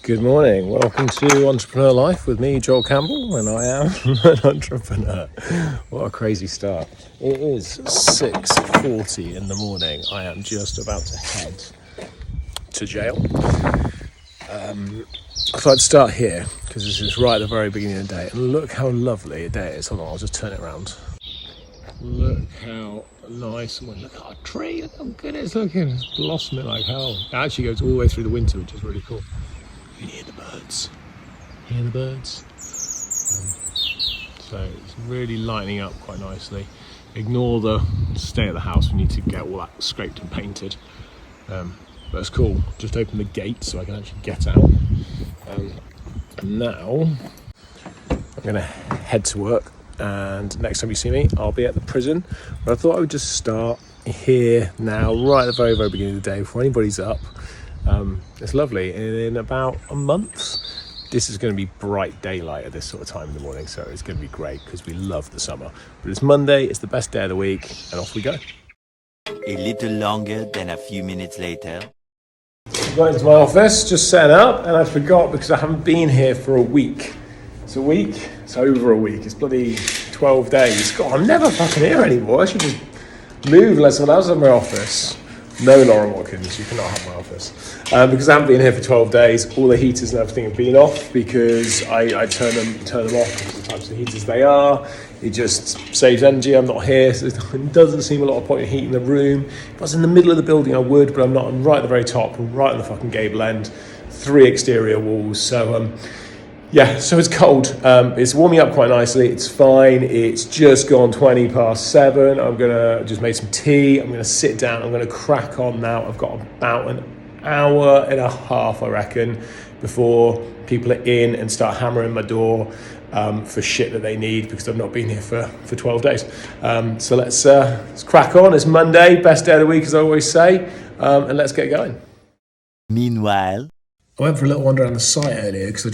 Good morning, welcome to Entrepreneur Life with me, Joel Campbell, and I am an entrepreneur. What a crazy start. It is 6:40 in the morning. I am just about to head to jail. I thought I'd start here because this is right at the very beginning of the day, and look how lovely a day it is. Hold on, I'll just turn it around. Look how nice, and look at our tree, look how good it's looking. It's blossoming like hell. It actually goes all the way through the winter, which is really cool. You can hear the birds. Hear the birds? So it's really lighting up quite nicely. Ignore the state of the house. We need to get all that scraped and painted. But it's cool. Just open the gate so I can actually get out. And now I'm going to head to work. And next time you see me, I'll be at the prison. But I thought I would just start here now, right at the very, very beginning of the day, before anybody's up. It's lovely. In about a month, this is going to be bright daylight at this sort of time in the morning, so it's going to be great because we love the summer. But it's Monday, it's the best day of the week, and off we go. A little longer than a few minutes later. Got into my office, just setting up, and I forgot because I haven't been here for a week. It's a week? It's over a week. It's bloody 12 days. God, I'm never fucking here anymore. I should just move, let someone else in my office. No, Lauren Watkins, you cannot have my office. Because I haven't been here for 12 days, all the heaters and everything have been off because I turn them off because of the types of heaters they are. It just saves energy. I'm not here, so it doesn't seem a lot of point in heating the room. If I was in the middle of the building, I would, but I'm not. I'm right at the very top, right on the fucking gable end, 3 exterior walls. So, yeah, so it's cold. It's warming up quite nicely. It's fine. It's just gone 20 past 7. I'm just made some tea. I'm gonna sit down. I'm gonna crack on now. I've got about an hour and a half, I reckon, before people are in and start hammering my door for shit that they need because I've not been here for 12 days. So let's crack on. It's Monday, best day of the week, as I always say, and let's get going. Meanwhile, I went for a little wander around the site earlier because I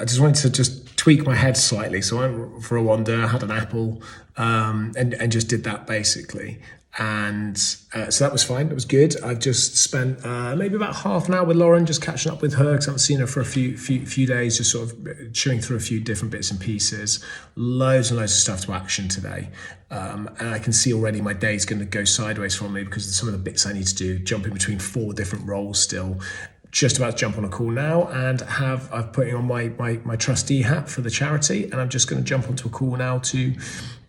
just wanted to just tweak my head slightly. So I went for a wander, had an apple, and just did that basically. And so that was fine. It was good. I've just spent maybe about half an hour with Lauren, just catching up with her because I haven't seen her for a few days, just sort of chewing through a few different bits and pieces. Loads and loads of stuff to action today. And I can see already my day's going to go sideways for me because of some of the bits I need to do, jumping between 4 different roles still. Just about to jump on a call now and I'm putting on my trustee hat for the charity, and I'm just going to jump onto a call now to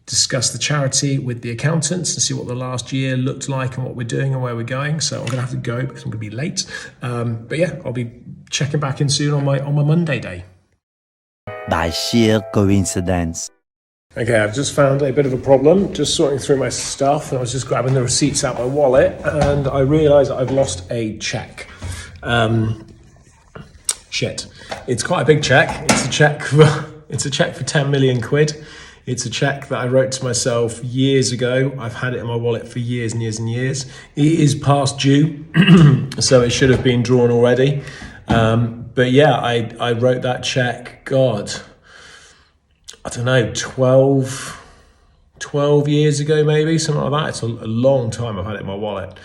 discuss the charity with the accountants and see what the last year looked like and what we're doing and where we're going. So I'm going to have to go because I'm going to be late. But yeah, I'll be checking back in soon on my Monday day. by sheer coincidence. Okay, I've just found a bit of a problem, just sorting through my stuff, and I was just grabbing the receipts out of my wallet, and I realised I've lost a cheque. Shit. It's quite a big cheque. It's a cheque for 10 million quid. It's a cheque that I wrote to myself years ago. I've had it in my wallet for years and years and years. It is past due, so it should have been drawn already. But yeah, I wrote that cheque, God, I don't know, 12 years ago maybe, something like that. It's a long time I've had it in my wallet.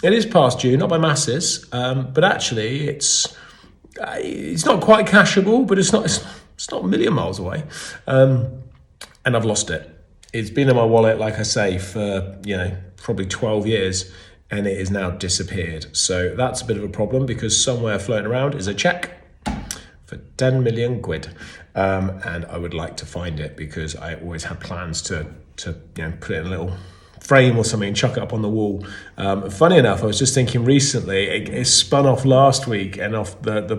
It is past due, not by masses, but actually it's not quite cashable, but it's not a million miles away. And I've lost it. It's been in my wallet, like I say, for, probably 12 years, and it has now disappeared. So that's a bit of a problem because somewhere floating around is a cheque for 10 million quid. And I would like to find it because I always had plans to put it in a little frame or something and chuck it up on the wall. Funny enough, I was just thinking recently, it spun off last week and off the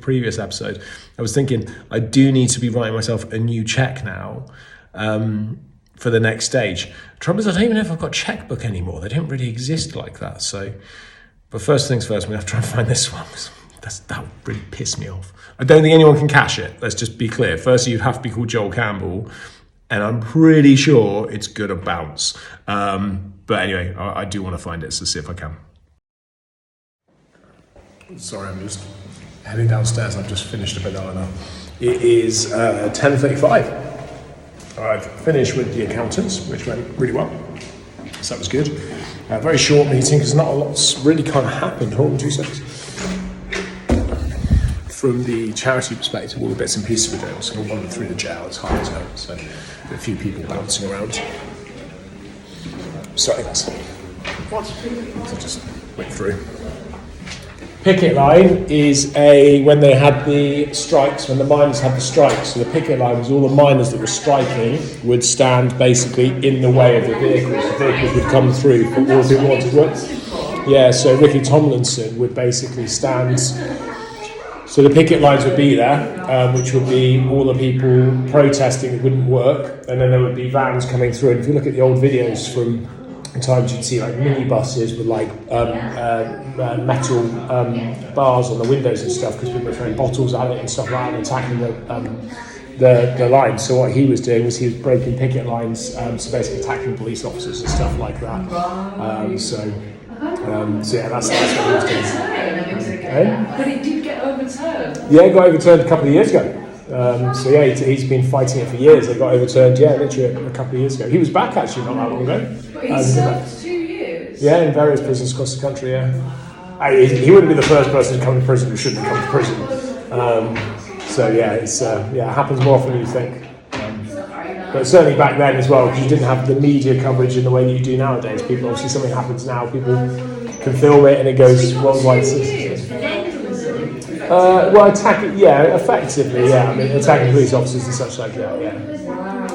previous episode. I was thinking I do need to be writing myself a new cheque now for the next stage. Trouble is, I don't even know if I've got a checkbook anymore. They don't really exist like that. So, but first things first, I'm gonna have to try and find this one. That would really piss me off. I don't think anyone can cash it. Let's just be clear. Firstly, you'd have to be called Joel Campbell, and I'm pretty sure it's gonna bounce. But anyway, I do want to find it, so see if I can. Sorry, I'm just heading downstairs. I've just finished a banana. It is 10:35. I've finished with the accountants, which went really well. So that was good. Very short meeting because not a lot's really kind of happened. Hold on 2 seconds. from the charity perspective, all the bits and pieces we're doing. So we'll wander through the jail as hard as home. So a few people bouncing around. Sorry, guys. What? So just went through. Picket line is when they had the strikes, when the miners had the strikes. So the picket line was all the miners that were striking would stand basically in the way of the vehicles. The vehicles would come through, but all people wanted to work. Yeah, so Ricky Tomlinson would basically stand. So the picket lines would be there, which would be all the people protesting that wouldn't work, and then there would be vans coming through. And if you look at the old videos from times, you'd see like minibuses with like metal bars on the windows and stuff because people were throwing bottles at it and stuff like that and attacking the lines. So what he was doing was he was breaking picket lines, so basically attacking police officers and stuff like that. So yeah, that's what he was doing. But it did get overturned. Yeah, it got overturned a couple of years ago. So yeah, he's been fighting it for years. It got overturned, yeah, literally a couple of years ago. He was back actually not that long ago. But he served 2 years? Yeah, in various prisons across the country, yeah. He wouldn't be the first person to come to prison who shouldn't have come to prison. So yeah, it happens more often than you think. But certainly back then as well, because you didn't have the media coverage in the way that you do nowadays. People, obviously something happens now, people can film it and it goes worldwide. Well, effectively, yeah. I mean, attacking police officers and such like that, yeah.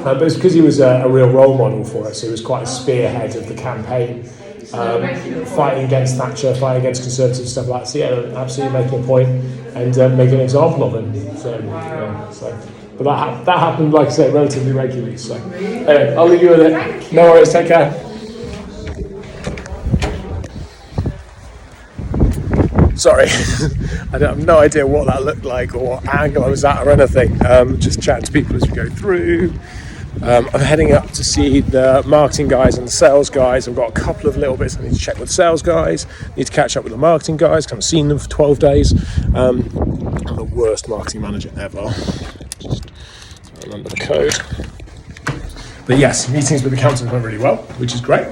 But it's because he was a real role model for it, so he was quite a spearhead of the campaign, fighting against Thatcher, fighting against Conservatives, stuff like that. So yeah, absolutely making a point and making an example of him. But that happened, like I say, relatively regularly. So anyway, I'll leave you with it. No worries, take care. Sorry, I have no idea what that looked like or what angle I was at or anything. Just chatting to people as we go through. I'm heading up to see the marketing guys and the sales guys. I've got a couple of little bits I need to check with the sales guys. Need to catch up with the marketing guys. I haven't seen them for 12 days. I'm the worst marketing manager ever. Just remember the code. But yes, meetings with the accountants went really well, which is great.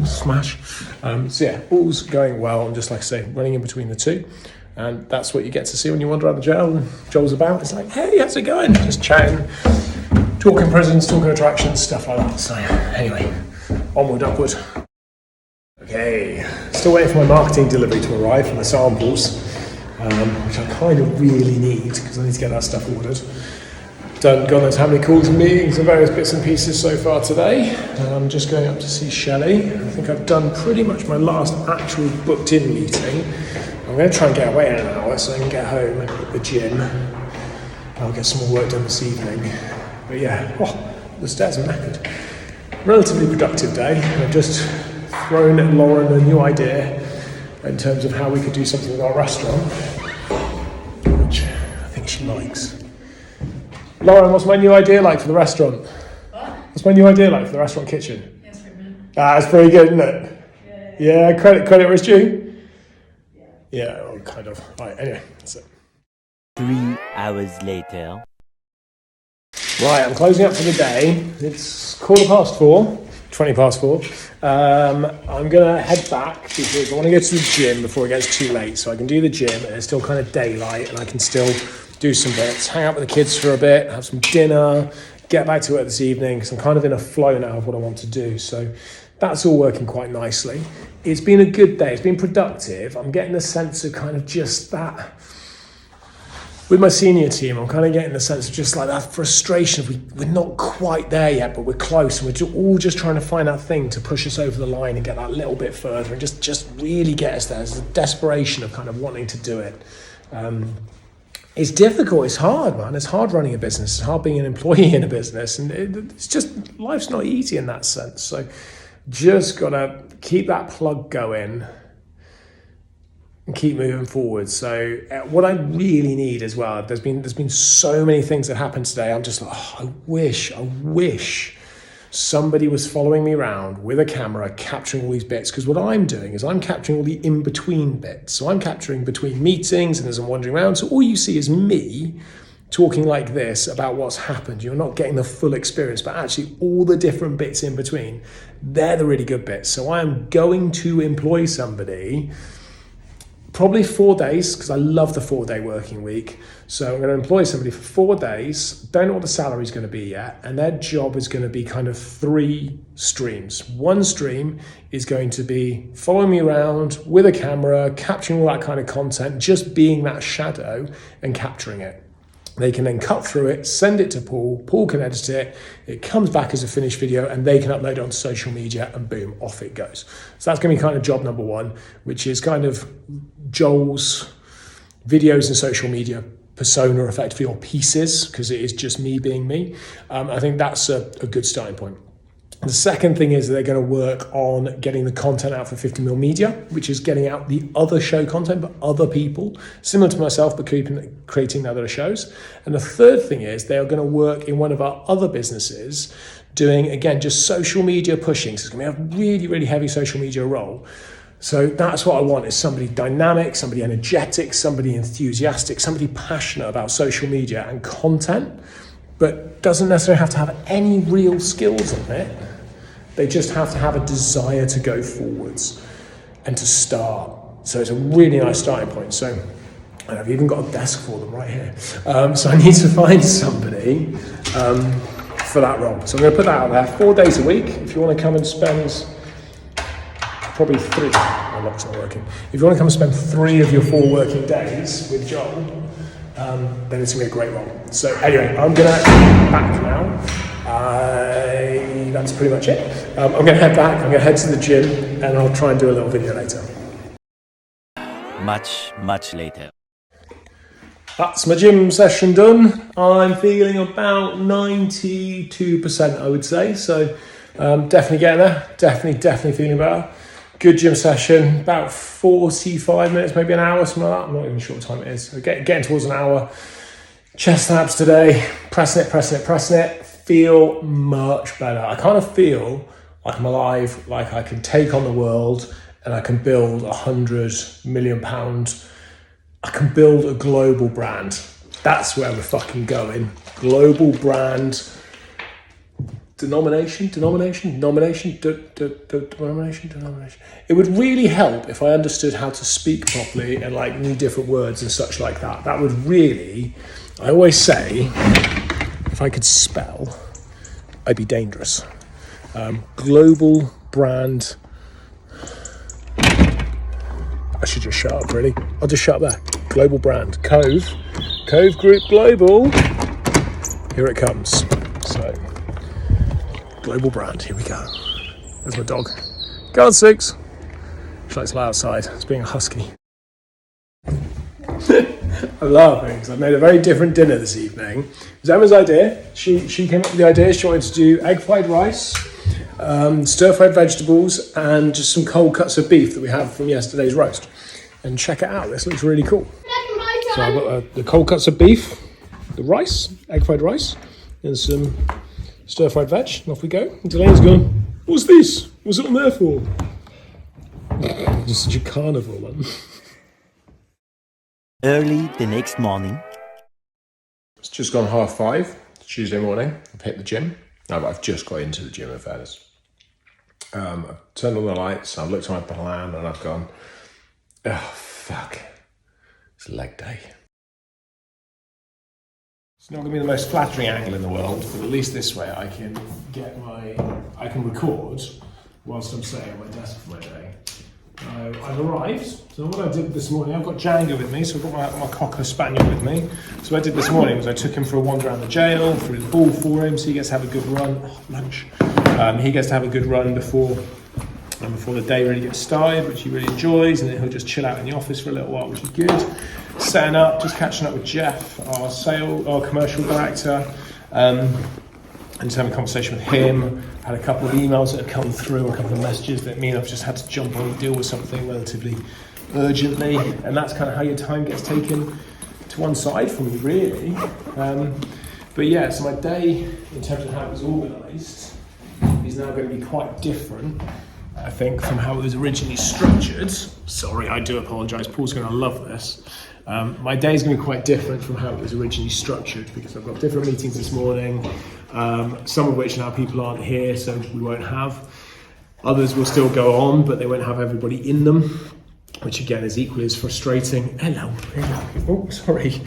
Smash. So yeah, all's going well. I'm just, like I say, running in between the two. And that's what you get to see when you wander around the jail and Joel's about. It's like, hey, how's it going? Just chatting, talking prisons, talking attractions, stuff like that. So anyway, onward, upward. Okay, still waiting for my marketing delivery to arrive for the samples, which I kind of really need because I need to get that stuff ordered. Done God knows how many calls and meetings and various bits and pieces so far today. I'm just going up to see Shelley. I think I've done pretty much my last actual booked in meeting. I'm going to try and get away in an hour so I can get home and hit the gym. I'll get some more work done this evening. But yeah, the stairs are knackered. Relatively productive day. I've just thrown at Lauren a new idea in terms of how we could do something with our restaurant, which I think she likes. Lauren, what's my new idea like for the restaurant? What? What's my new idea like for the restaurant kitchen? Yes, pretty good. It's pretty good, isn't it? Yeah, credit where it's due? Yeah, well, kind of. Right, anyway, that's it. 3 hours later. Right, I'm closing up for the day. It's 4:15, 20 past 4. I'm going to head back because I want to go to the gym before it gets too late, so I can do the gym and it's still kind of daylight and I can still do some bits, hang out with the kids for a bit, have some dinner, get back to it this evening because I'm kind of in a flow now of what I want to do. So that's all working quite nicely. It's been a good day. It's been productive. I'm getting a sense of kind of just that. With my senior team, I'm kind of getting the sense of just like that frustration of we're not quite there yet, but we're close and we're all just trying to find that thing to push us over the line and get that little bit further and just really get us there. There's a desperation of kind of wanting to do it. It's difficult, it's hard, man. It's hard running a business, it's hard being an employee in a business, and it's just, life's not easy in that sense. So just gotta keep that plug going and keep moving forward. So what I really need as well, there's been so many things that happened today. I'm just like, I wish somebody was following me around with a camera capturing all these bits, because what I'm doing is I'm capturing all the in-between bits. So I'm capturing between meetings and as I'm wandering around. So all you see is me talking like this about what's happened. You're not getting the full experience, but actually all the different bits in between, they're the really good bits. So I am going to employ somebody probably 4 days, because I love the 4-day working week. So I'm going to employ somebody for 4 days, don't know what the salary is going to be yet, and their job is going to be kind of 3 streams. One stream is going to be following me around with a camera, capturing all that kind of content, just being that shadow and capturing it. They can then cut through it, send it to Paul. Paul can edit it. It comes back as a finished video and they can upload it onto social media and boom, off it goes. So that's going to be kind of job number 1, which is kind of Joel's videos and social media persona effectively, or pieces, because it is just me being me. I think that's a good starting point. The second thing is they're going to work on getting the content out for 50mm Media, which is getting out the other show content, but other people, similar to myself, but creating other shows. And the third thing is they are going to work in one of our other businesses doing, again, just social media pushing. So it's going to be a really, really heavy social media role. So that's what I want, is somebody dynamic, somebody energetic, somebody enthusiastic, somebody passionate about social media and content, but doesn't necessarily have to have any real skills on it. They just have to have a desire to go forwards and to start. So it's a really nice starting point. So and I've even got a desk for them right here. So I need to find somebody for that role. So I'm going to put that out there 4 days a week. If you want to come and spend probably 3, my lock's not working. If you want to come and spend 3 of your 4 working days with Joel, then it's going to be a great role. So anyway, I'm going to back now. That's pretty much it. I'm going to head back, I'm going to head to the gym, and I'll try and do a little video later. Much later. That's my gym session done. I'm feeling about 92%, I would say. So definitely getting there, definitely feeling better. Good gym session, about 45 minutes, maybe an hour, something like that. I'm not even sure what time it is. So getting towards an hour. Chest abs today, pressing it. Feel much better. I kind of feel like I'm alive, like I can take on the world and I can build £100 million. I can build a global brand. That's where we're fucking going. Global brand. Denomination. It would really help if I understood how to speak properly and like new different words and such like that. That would really, I always say, if I could spell, I'd be dangerous. Global brand. I should just shut up, really. I'll just shut up there. Global brand. Cove Group Global. Here it comes. So, global brand. Here we go. There's my dog. Go on, Six. She likes to lie outside. It's being a husky. I'm laughing because I've made a very different dinner this evening. It was Emma's idea. She came up with the idea. She wanted to do egg fried rice, stir-fried vegetables, and just some cold cuts of beef that we have from yesterday's roast. And check it out. This looks really cool. So I've got the cold cuts of beef, the rice, egg fried rice, and some stir-fried veg. And off we go. And Delaney's gone, what's this? What's it on there for? Just such a carnival, man. Early the next morning. It's just gone 5:30, Tuesday morning. I've hit the gym. No, but I've just got into the gym, in fairness. I've turned on the lights, I've looked at my plan, and I've gone, oh, fuck. It's leg day. It's not going to be the most flattering angle in the world, but at least this way I can record whilst I'm sitting at my desk for my day. I've arrived. So what I did this morning, I've got Django with me, so I've got my Cocker Spaniel with me. So what I did this morning was I took him for a wander around the jail, threw the ball for him, so he gets to have a good run. Oh, lunch. He gets to have a good run before the day really gets started, which he really enjoys, and then he'll just chill out in the office for a little while, which is good. Setting up, just catching up with Jeff, our commercial director, and just having a conversation with him. Had a couple of emails that have come through, a couple of messages that mean I've just had to jump on and deal with something relatively urgently, and that's kind of how your time gets taken to one side from you, really. But yeah, so my day, in terms of how it was organised, is now going to be quite different, I think, from how it was originally structured. Sorry, I do apologise, Paul's going to love this. My day is going to be quite different from how it was originally structured because I've got different meetings this morning, some of which now people aren't here, so we won't have. Others will still go on, but they won't have everybody in them. which again is equally as frustrating. Hello. Oh, sorry.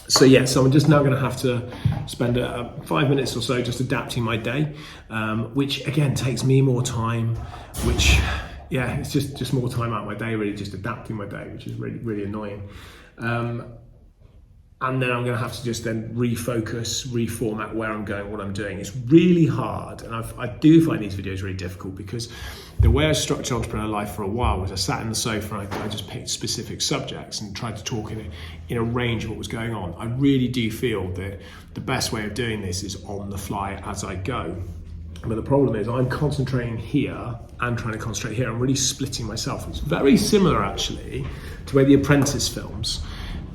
So I'm just now going to have to spend 5 minutes or so just adapting my day, which again takes me more time, which it's just more time out of my day, really just adapting my day, which is really, really annoying. And then I'm going to have to just then refocus, reformat where I'm going, what I'm doing. It's really hard, and I do find these videos really difficult because the way I structured entrepreneur life for a while was I sat in the sofa and I just picked specific subjects and tried to talk in a range of what was going on. I really do feel that the best way of doing this is on the fly as I go. But the problem is I'm concentrating here and trying to concentrate here. I'm really splitting myself. It's very similar actually to where The Apprentice films.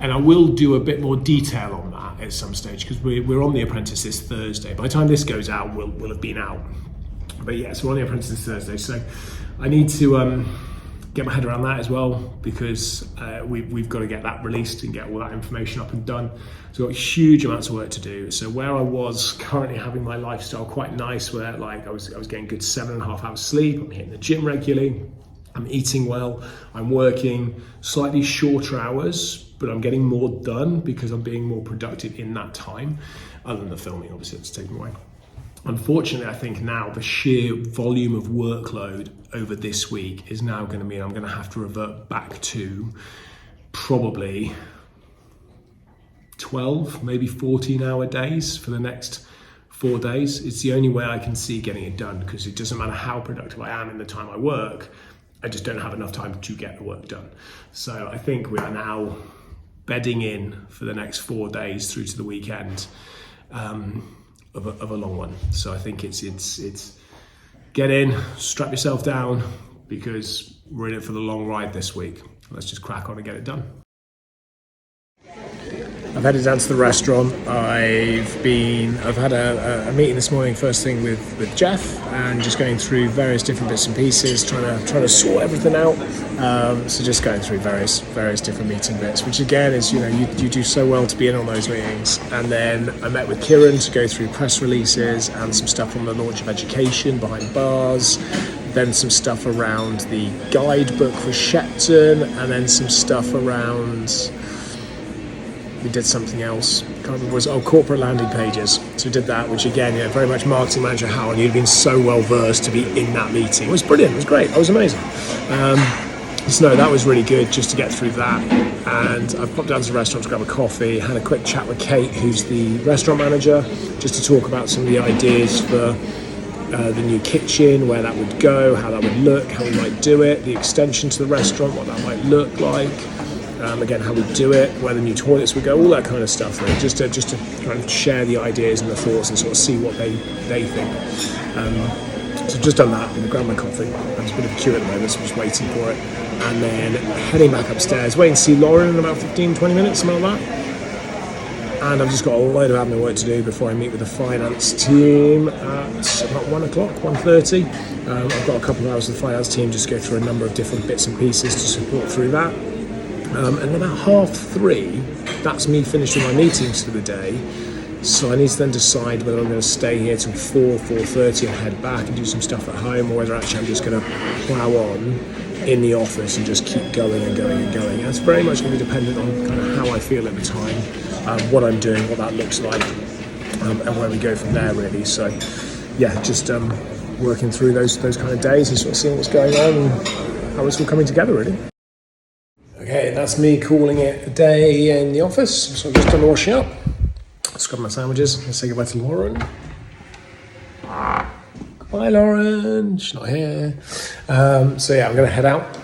And I will do a bit more detail on that at some stage because we're on The Apprentice this Thursday. By the time this goes out, we'll have been out. But so we're on The Apprentice this Thursday. So I need to get my head around that as well because we've got to get that released and get all that information up and done. So we've got huge amounts of work to do. So where I was currently having my lifestyle quite nice, where like I was getting good 7.5 hours sleep, I'm hitting the gym regularly, I'm eating well, I'm working slightly shorter hours, but I'm getting more done because I'm being more productive in that time, other than the filming, obviously it's taken away. Unfortunately, I think now the sheer volume of workload over this week is now going to mean I'm going to have to revert back to probably 12, maybe 14-hour days for the next 4 days. It's the only way I can see getting it done because it doesn't matter how productive I am in the time I work, I just don't have enough time to get the work done. So I think we are now bedding in for the next 4 days through to the weekend of a long one. So I think it's get in, strap yourself down because we're in it for the long ride this week. Let's just crack on and get it done. I've headed down to the restaurant. I've had a meeting this morning first thing with Jeff and just going through various different bits and pieces, trying to sort everything out. So just going through various different meeting bits, which again is, you do so well to be in on those meetings. And then I met with Kieran to go through press releases and some stuff on the launch of education behind bars, then some stuff around the guidebook for Shepton, and then some stuff around, we did something else, can't remember what it was, corporate landing pages. So we did that, which again, very much marketing manager Howard, you'd been so well versed to be in that meeting. It was brilliant, it was great, it was amazing. So no, that was really good just to get through that. And I popped down to the restaurant to grab a coffee, had a quick chat with Kate, who's the restaurant manager, just to talk about some of the ideas for the new kitchen, where that would go, how that would look, how we might do it, the extension to the restaurant, what that might look like. Again, how we do it, where the new toilets would go, all that kind of stuff, really, just to kind of share the ideas and the thoughts and sort of see what they think. So I've just done that, I'm going to grab my coffee. There's a bit of a queue at the moment, so I'm just waiting for it. And then heading back upstairs, waiting to see Lauren in about 15-20 minutes, something like that. And I've just got a load of admin work to do before I meet with the finance team at about 1 o'clock, 1:30. I've got a couple of hours with the finance team just to go through a number of different bits and pieces to support through that. And about 3:30, that's me finished with my meetings for the day. So I need to then decide whether I'm going to stay here till 4:30 and head back and do some stuff at home, or whether actually I'm just going to plough on in the office and just keep going and going and going. And it's very much going to be dependent on kind of how I feel at the time, what I'm doing, what that looks like, and where we go from there, really. So yeah, just working through those kind of days and sort of seeing what's going on and how it's all coming together, really. Okay, that's me calling it a day in the office. So I'm just done washing up. Let's grab my sandwiches and say goodbye to Lauren. Goodbye, Lauren. She's not here. So yeah, I'm going to head out.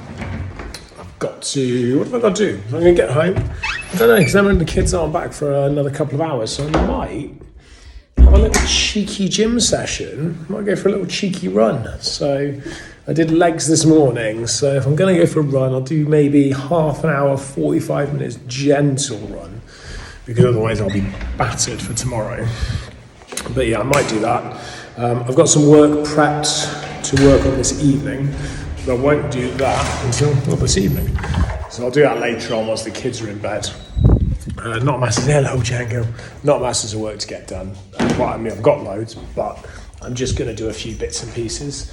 I've got to... What have I got to do? I'm going to get home. I don't know, because then the kids aren't back for another couple of hours, so I might have a little cheeky gym session. I might go for a little cheeky run. So I did legs this morning, so if I'm going to go for a run, I'll do maybe half an hour, 45 minutes gentle run, because otherwise I'll be battered for tomorrow. But yeah, I might do that. I've got some work prepped to work on this evening, but I won't do that until this evening. So I'll do that later on once the kids are in bed. Not masses, hello Django. Not masses of work to get done. Well, I mean, I've got loads, but I'm just going to do a few bits and pieces.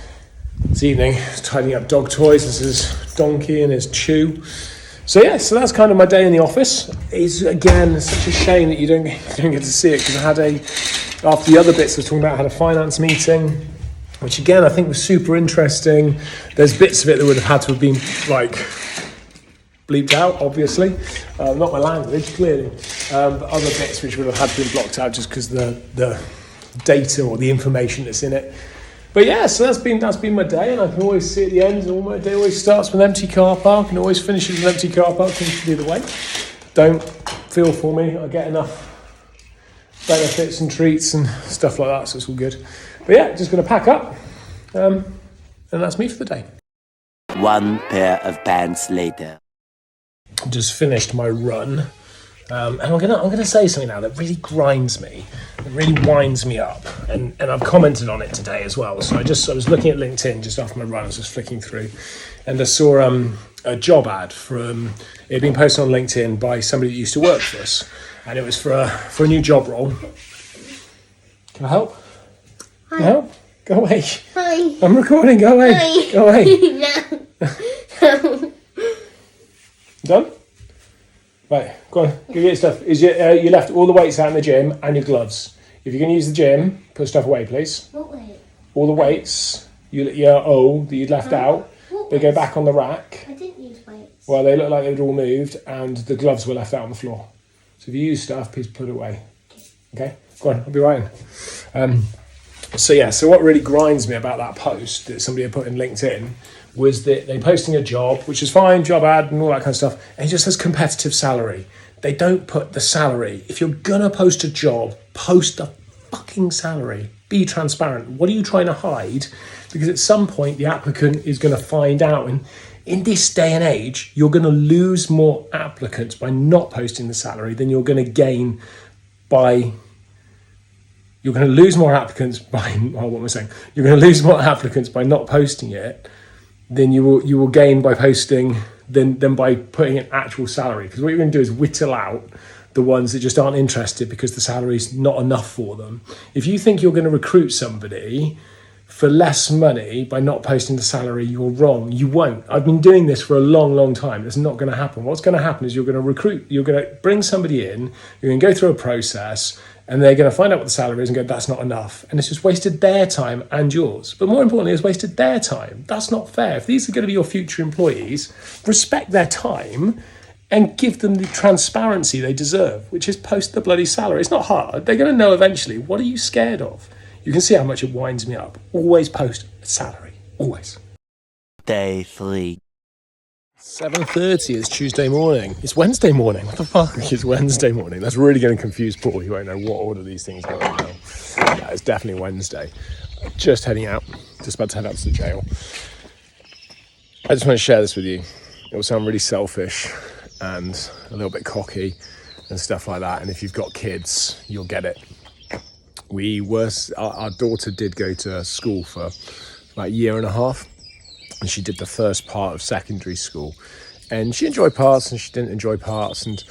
This evening, tidying up dog toys. This is donkey and his chew. So yeah, so that's kind of my day in the office. It's again such a shame that you don't get to see it, because I had after the other bits I was talking about, I had a finance meeting, which again I think was super interesting. There's bits of it that would have had to have been like bleeped out, obviously, not my language clearly, but other bits which would have had to be blocked out just because the data or the information that's in it. But yeah, so that's been my day, and I can always see at the end, all my day always starts with an empty car park and always finishes with an empty car park. Seems to be the way. Don't feel for me, I get enough benefits and treats and stuff like that, so it's all good. But yeah, just going to pack up, and that's me for the day. One pair of pants later. Just finished my run, and I'm gonna say something now that really grinds me, that really winds me up, and I've commented on it today as well. So I was looking at LinkedIn just after my run. I was just flicking through, and I saw a job ad from, it had been posted on LinkedIn by somebody that used to work for us, and it was for a new job role. Can I help? Hi. No? Go away. Hi. I'm recording. Go away. Hi. Go away. No. Done? Right, go on, give your stuff. You left all the weights out in the gym and your gloves. If you're going to use the gym, put stuff away, please. What weight? All the weights that you'd left out, they go back on the rack. I didn't use weights. Well, they look like they'd all moved, and the gloves were left out on the floor. So if you use stuff, please put it away. Okay? Go on, I'll be right in. So what really grinds me about that post that somebody had put in LinkedIn was that they're posting a job, which is fine, job ad and all that kind of stuff, and it just says competitive salary. They don't put the salary. If you're gonna post a job, post a fucking salary. Be transparent. What are you trying to hide? Because at some point the applicant is gonna find out, and in this day and age, you're gonna lose more applicants by not posting the salary than you're gonna gain by... You're going to lose more applicants by... Oh, what am I saying? You're going to lose more applicants by not posting it than you will gain by posting than by putting an actual salary. Because what you're going to do is whittle out the ones that just aren't interested because the salary's not enough for them. If you think you're going to recruit somebody for less money by not posting the salary, you're wrong. You won't. I've been doing this for a long, long time. It's not going to happen. What's going to happen is you're going to bring somebody in, you're going to go through a process, and they're going to find out what the salary is and go, that's not enough. And it's just wasted their time and yours. But more importantly, it's wasted their time. That's not fair. If these are going to be your future employees, respect their time and give them the transparency they deserve, which is post the bloody salary. It's not hard. They're going to know eventually. What are you scared of? You can see how much it winds me up. Always post a salary. Always. Day 3. 7:30 is Tuesday morning. It's Wednesday morning. What the fuck? It's Wednesday morning. That's really going to confuse Paul. He won't know what order these things go in now. Yeah, it's definitely Wednesday. Just heading out. Just about to head out to the jail. I just want to share this with you. It will sound really selfish and a little bit cocky and stuff like that. And if you've got kids, you'll get it. Our daughter did go to school for about a year and a half. And she did the first part of secondary school, and she enjoyed parts and she didn't enjoy parts. And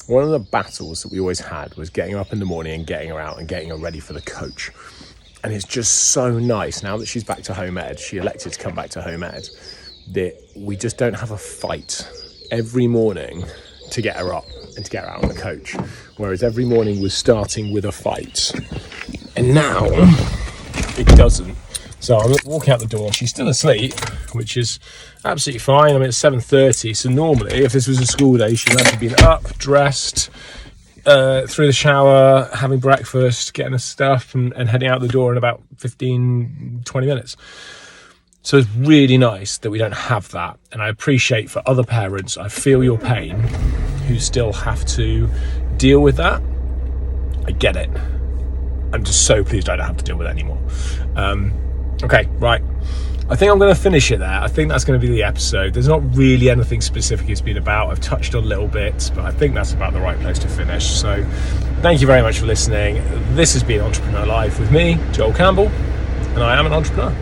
one of the battles that we always had was getting her up in the morning and getting her out and getting her ready for the coach. And it's just so nice now that she's back to home ed, she elected to come back to home ed, that we just don't have a fight every morning to get her up and to get her out on the coach. Whereas every morning was starting with a fight. And now it doesn't. So I'm walking out the door, she's still asleep, which is absolutely fine. I mean, it's 7:30, so normally, if this was a school day, she'd have been up, dressed, through the shower, having breakfast, getting her stuff, and heading out the door in about 15, 20 minutes. So it's really nice that we don't have that. And I appreciate for other parents, I feel your pain, who still have to deal with that. I get it. I'm just so pleased I don't have to deal with it anymore. Okay, right. I think I'm going to finish it there. I think that's going to be the episode. There's not really anything specific it's been about. I've touched on little bits, but I think that's about the right place to finish. So thank you very much for listening. This has been Entrepreneur Life with me, Joel Campbell, and I am an entrepreneur.